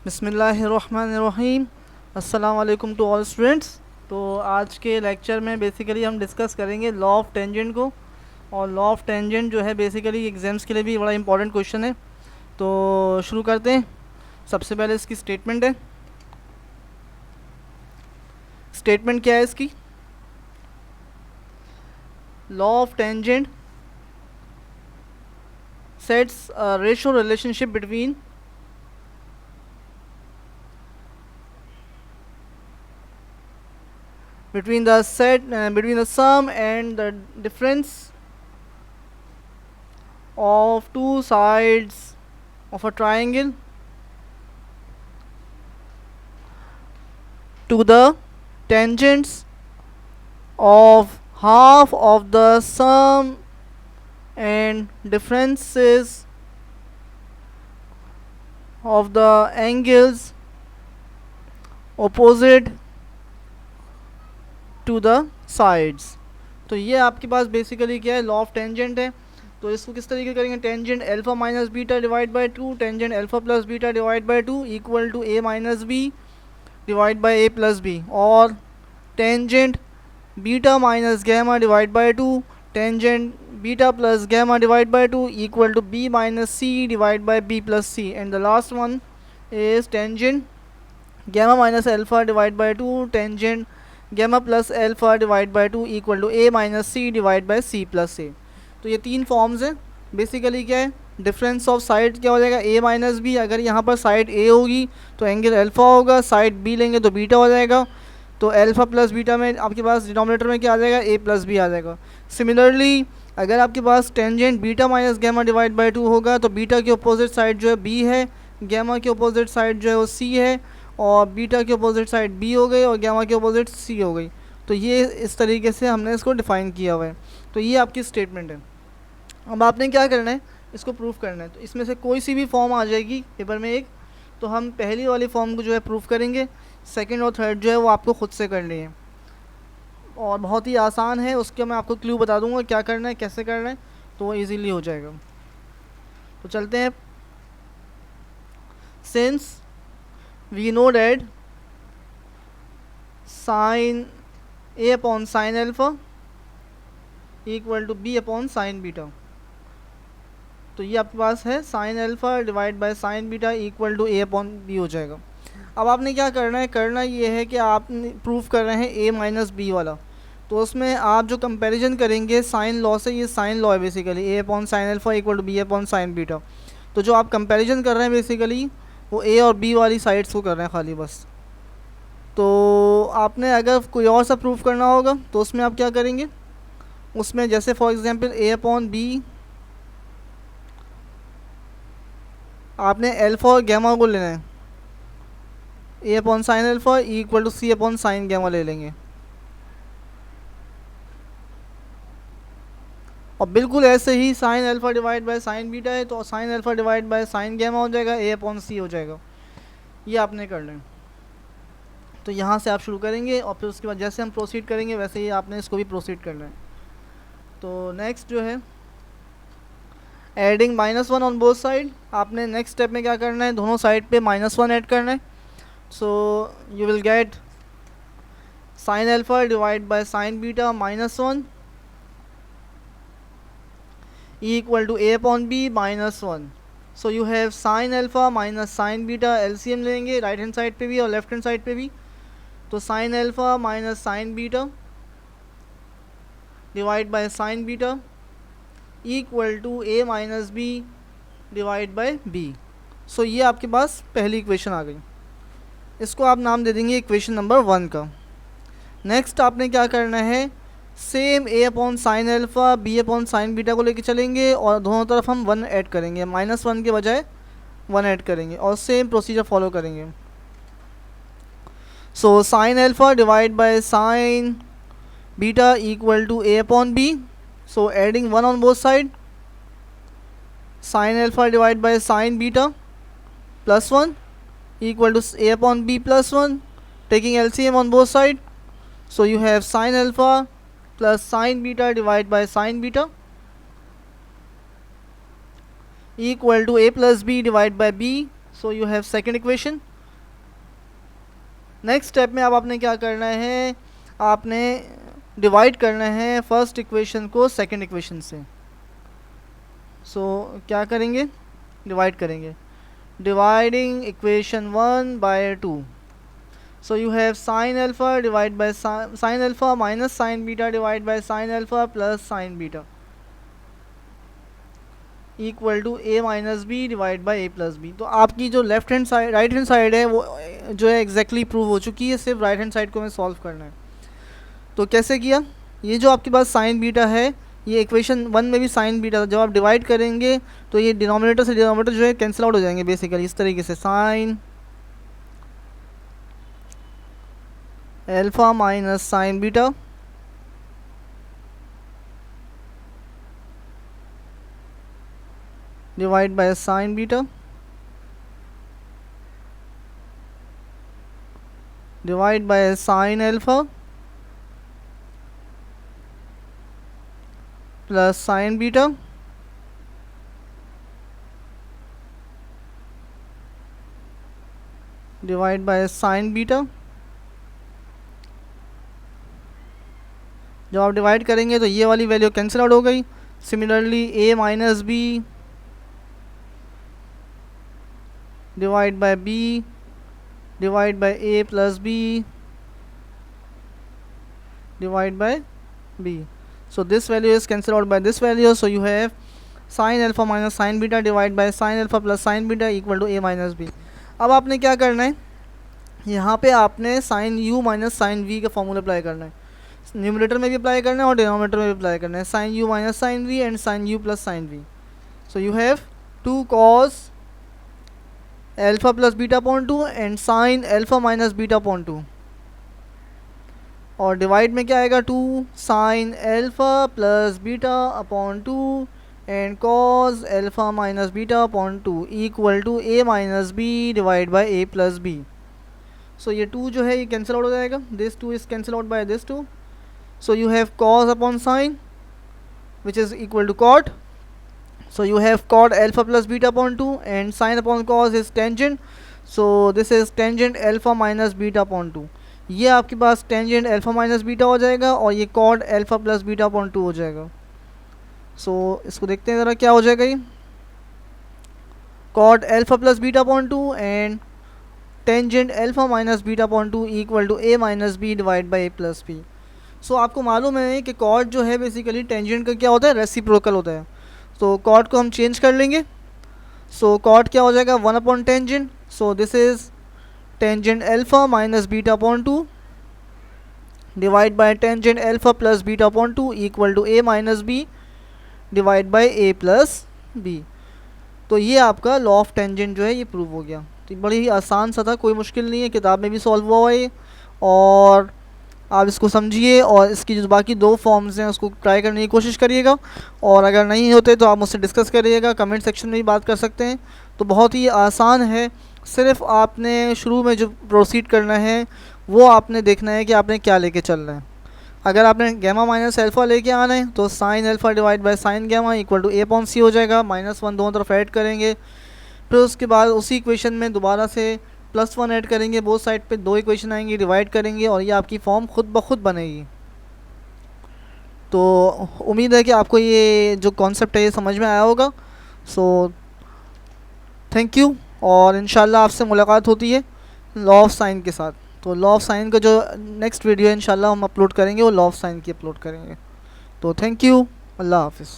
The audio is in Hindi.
बिस्मिल्लाहिर्रहमानिर्रहीम। अस्सलाम वालेकुम टू ऑल स्टूडेंट्स। तो आज के लेक्चर में बेसिकली हम डिस्कस करेंगे लॉ ऑफ टेंजेंट को। और लॉ ऑफ टेंजेंट जो है बेसिकली एग्जाम्स के लिए भी बड़ा इंपॉर्टेंट क्वेश्चन है। तो शुरू करते हैं। सबसे पहले इसकी स्टेटमेंट है। स्टेटमेंट क्या है इसकी? Law of tangent sets a ratio relationship between the sum and the difference of two sides of a triangle to the tangents of half of the sum and differences of the angles opposite to the sides। तो ये आपके पास बेसिकली क्या है, लॉ ऑफ टेंजेंट है। तो इसको किस तरीके करेंगे, tangent alpha minus beta divide by two, tangent alpha plus beta divide by two equal to A minus B divide by A plus B, और tangent beta minus gamma divide by two, tangent beta plus gamma divide by two equal to B minus C divide by B plus C, and the last one is tangent gamma minus alpha divide by two, tangent gamma plus alpha divide by two equal to A minus C divide by C plus A. तो ये तीन फॉर्म्स हैं। बेसिकली क्या है, डिफरेंस ऑफ साइड क्या हो जाएगा, ए माइनस बी। अगर यहाँ पर साइड ए होगी तो एंगल अल्फा होगा, साइड बी लेंगे तो बीटा हो जाएगा। तो अल्फा प्लस बीटा में आपके पास डिनोमिनेटर में क्या आ जाएगा, ए प्लस बी आ जाएगा। सिमिलरली अगर आपके पास tangent beta minus gamma divide by two होगा तो बीटा के अपोजिट साइड जो है बी है, गैमा के अपोजिट साइड जो है वो सी है, और बीटा के अपोजिट साइड बी हो गई और गैमा के अपोजिट सी हो गई। तो ये इस तरीके से हमने इसको डिफ़ाइन किया हुआ है। तो ये आपकी स्टेटमेंट है। अब आपने क्या करना है, इसको प्रूफ करना है। तो इसमें से कोई सी भी फॉर्म आ जाएगी पेपर में एक, तो हम पहली वाली फॉर्म को जो है प्रूफ करेंगे, सेकंड और थर्ड जो है वो आपको खुद से करनी है। और बहुत ही आसान है, उसके मैं आपको क्लू बता दूंगा क्या करना है, कैसे करना है, तो वो ईजीली हो जाएगा। तो चलते हैं। Since we know that sine A upon sine alpha equal to B upon sine beta, तो ये आपके पास है sine alpha divide by sine beta equal to A upon B हो जाएगा। अब आपने क्या करना है, करना ये है कि आप प्रूफ कर रहे हैं ए माइनस बी वाला। तो उसमें आप जो कंपैरिजन करेंगे साइन लॉ से, ये साइन लॉ है basically, A upon sine alpha equal to B upon sine beta. तो जो आप कंपैरिजन कर रहे हैं बेसिकली वो ए और बी वाली साइड्स को कर रहे हैं खाली बस। तो आपने अगर कोई और सा प्रूफ करना होगा तो उसमें आप क्या करेंगे, उसमें जैसे for example A upon B, आपने अल्फा और गैमा को लेना है, A upon sine alpha equal to C upon sine gamma ले लेंगे। और बिल्कुल ऐसे ही sine alpha divide by sine beta है तो sine alpha divide by sine gamma हो जाएगा, ए अपॉन सी हो जाएगा। ये आपने कर लें। तो यहाँ से आप शुरू करेंगे और फिर उसके बाद जैसे हम प्रोसीड करेंगे वैसे ही आपने इसको भी प्रोसीड करना है। तो नेक्स्ट जो है adding minus one on both side. आपने नेक्स्ट स्टेप में क्या करना है, दोनों साइड पे माइनस वन ऐड करना है। So you will get sine alpha divide by sine beta minus one equal to A upon B minus one. So you have sine alpha minus sine beta, LCM लेंगे राइट हैंड साइड पे भी और लेफ्ट हैंड साइड पे भी। तो sine alpha minus sine beta divide by sine beta equal to A minus B divide by B. So ये आपके पास पहली इक्वेशन आ गई। इसको आप नाम दे देंगे इक्वेशन नंबर वन का। नेक्स्ट आपने क्या करना है, same A upon sine alpha B upon sine beta को लेके चलेंगे और दोनों तरफ हम वन ऐड करेंगे, माइनस वन के बजाय वन ऐड करेंगे और सेम प्रोसीजर फॉलो करेंगे। So sine alpha divide by sine beta equal to A upon B. So adding 1 on both side, sin alpha divided by sin beta plus 1 equal to a upon b plus 1, taking LCM on both side. So you have sin alpha plus sin beta divided by sin beta equal to a plus b divided by b. So you have second equation. Next step में अब आपने क्या करना है, आपने डिवाइड करना है फर्स्ट इक्वेशन को सेकंड इक्वेशन से। सो क्या करेंगे, डिवाइड करेंगे, dividing equation 1 by 2। So you have sin alpha divided by sin alpha minus sin beta divided by sin alpha plus sin beta equal to a minus B divide by a plus B. तो आपकी जो left hand side right hand side है वो जो है एग्जैक्टली प्रूव हो चुकी है, सिर्फ राइट हैंड साइड को हमें सॉल्व करना है। तो कैसे किया, ये जो आपके पास साइन बीटा है, ये इक्वेशन 1 में भी साइन बीटा था, जब आप डिवाइड करेंगे तो ये डिनोमिनेटर से डिनोमिनेटर जो है कैंसिल आउट हो जाएंगे बेसिकली इस तरीके से, sine alpha minus sine beta divide by sine beta divide by sine alpha plus sign beta divide by sine beta. जब आप डिवाइड करेंगे तो ये वाली वैल्यू कैंसिल आउट हो गई। Similarly a minus B divide by b divide by a plus b divide by b। So this value is cancelled out by this value. So you have sin alpha minus sin beta divided by sin alpha plus sin beta equal to a minus b। अब आपने क्या करना है, यहाँ पे आपने sin u minus sin v का फॉर्मूला अप्लाई करना है, न्यूमरेटर में भी अप्लाई करना है और डिनोमिनेटर में भी अप्लाई करना है, sin u minus sin v and sin u plus sin v। So you have 2 cos alpha plus beta upon 2 and sin alpha minus beta upon 2, और डिवाइड में क्या आएगा 2 sin alpha plus beta upon 2 and cos alpha minus beta upon 2 equal to a minus B divide by a plus B. So ये 2 जो है ये कैंसिल आउट हो जाएगा, this 2 is cancel out by this 2। So you have cos upon sin which is equal to cot. So you have cot alpha plus beta upon 2 and sin upon cos is tangent. So this is tangent alpha minus beta upon 2। ये आपके पास टेंजेंट अल्फा माइनस बीटा हो जाएगा और ये cot alpha plus beta upon 2 हो जाएगा। सो इसको देखते हैं ज़रा क्या हो जाएगा, ये cot alpha plus beta upon 2 and tangent alpha minus beta upon 2 equal to a minus B divide by a plus B. So आपको मालूम है कि कॉड जो है बेसिकली टेंजेंट का क्या होता है, रेसिप्रोकल होता है। तो कॉड को हम चेंज कर लेंगे। सो कॉड क्या हो जाएगा 1 upon tangent. So this is tangent alpha minus beta upon 2 divide by tangent alpha plus beta upon 2 equal to a minus B divide by a plus B. तो ये आपका लॉ ऑफ टेंजेंट जो है ये प्रूव हो गया। तो बड़ी ही आसान सा था, कोई मुश्किल नहीं है, किताब में भी सॉल्व हुआ है और आप इसको समझिए और इसकी जो बाकी 2 फॉर्म्स हैं उसको ट्राई करने की कोशिश करिएगा, और अगर नहीं होते तो आप मुझसे डिस्कस करिएगा, कमेंट सेक्शन में भी बात कर सकते हैं। तो बहुत ही आसान है, सिर्फ आपने शुरू में जो प्रोसीड करना है वो आपने देखना है कि आपने क्या लेके चलना है। अगर आपने गैमा माइनस अल्फ़ा लेके आना है तो sine alpha divide by sine gamma equal to a upon c हो जाएगा, -1 दोनों तरफ ऐड करेंगे, फिर उसके बाद उसी इक्वेशन में दोबारा से +1 ऐड करेंगे, बोथ साइड पे 2 इक्वेशन आएंगी, डिवाइड करेंगे और ये आपकी फॉर्म खुद ब खुद बनेगी। तो उम्मीद है कि आपको ये जो कॉन्सेप्ट है ये समझ में आया होगा। सो थैंक यू, और इंशाल्लाह आपसे मुलाकात होती है लॉ ऑफ साइन के साथ। तो लॉ ऑफ साइन का जो नेक्स्ट वीडियो है इंशाल्लाह हम अपलोड करेंगे वो लॉ ऑफ साइन की अपलोड करेंगे। तो थैंक यू, अल्लाह हाफिज़।